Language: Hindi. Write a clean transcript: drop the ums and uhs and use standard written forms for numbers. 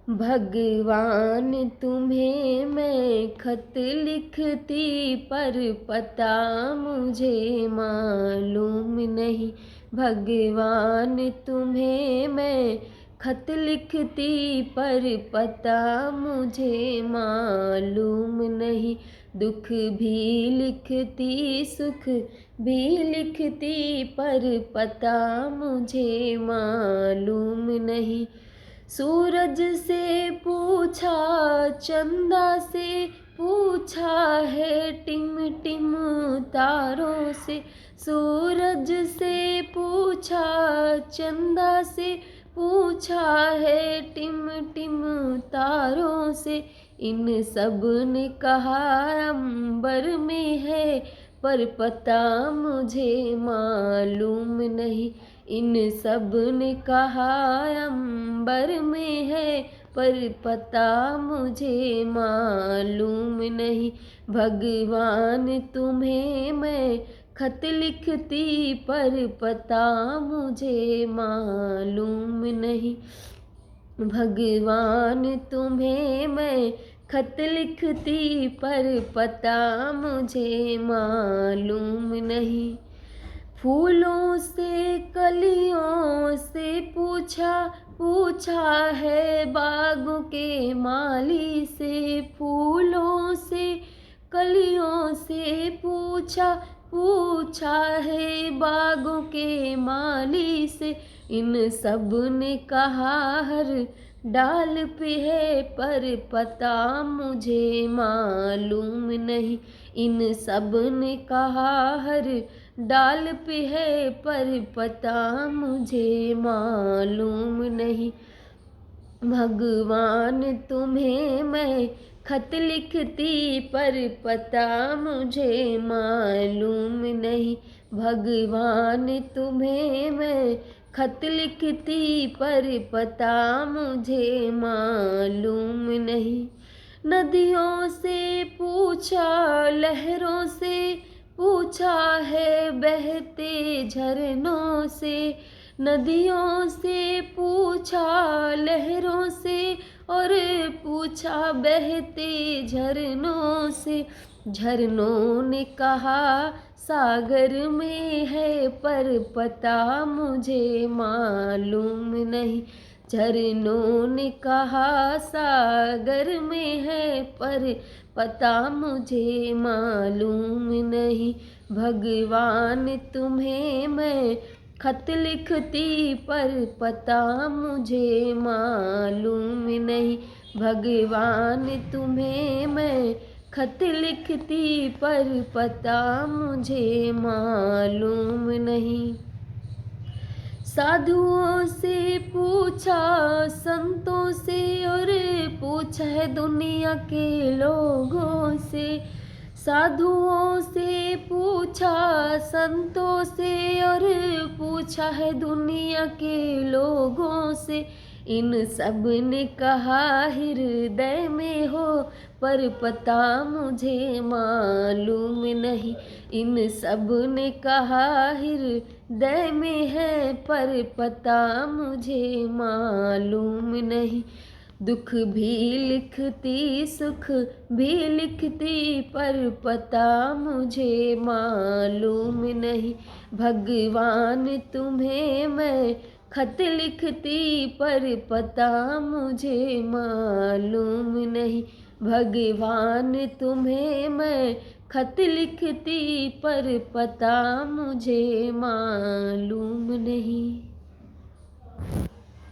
भगवान तुम्हें मैं खत लिखती, पर पता मुझे मालूम नहीं। भगवान तुम्हें मैं खत लिखती, पर पता मुझे मालूम नहीं। दुख भी लिखती, सुख भी लिखती, पर पता मुझे मालूम नहीं। सूरज से पूछा, चंदा से पूछा है, टिम टिम तारों से। सूरज से पूछा, चंदा से पूछा है, टिम टिम तारों से। इन सब ने कहा अंबर में है, पर पता मुझे मालूम नहीं। इन सब ने कहा अंबर में है, पर पता मुझे मालूम नहीं। भगवान तुम्हें मैं खत लिखती, पर पता मुझे मालूम नहीं। भगवान तुम्हें मैं खत लिखती, पर पता मुझे मालूम नहीं। फूलों से कलियों से पूछा, पूछा है बागों के माली से। फूलों से कलियों से पूछा, पूछा है बागों के माली से। इन सब ने कहा हर डाल पे है, पर पता मुझे मालूम नहीं। इन सब ने कहा हर डाल पे है, पर पता मुझे मालूम नहीं। भगवान तुम्हें मैं खत लिखती, पर पता मुझे मालूम नहीं। भगवान तुम्हें मैं खत लिखती, पर पता मुझे मालूम नहीं। नदियों से पूछा, लहरों से पूछा है, बहते झरनों से। नदियों से पूछा, लहरों से, और पूछा बहते झरनों से। झरनों ने कहा सागर में है, पर पता मुझे मालूम नहीं। झरनों ने कहा सागर में है, पर पता मुझे मालूम नहीं। भगवान तुम्हें मैं खत लिखती, पर पता मुझे मालूम नहीं। भगवान तुम्हें मैं खत लिखती, पर पता मुझे मालूम नहीं। साधुओं से पूछा, संतों से, और पूछा है दुनिया के लोगों से। साधुओं से पूछा, संतों से, और पूछा है दुनिया के लोगों से। इन सब ने कहा हृदय में हो, पर पता मुझे मालूम नहीं। इन सब ने कहा हृदय में है, पर पता मुझे मालूम नहीं। दुख भी लिखती, सुख भी लिखती, पर पता मुझे मालूम नहीं। भगवान तुम्हें मैं खत लिखती, पर पता मुझे मालूम नहीं। भगवान तुम्हें मैं खत लिखती, पर पता मुझे मालूम नहीं।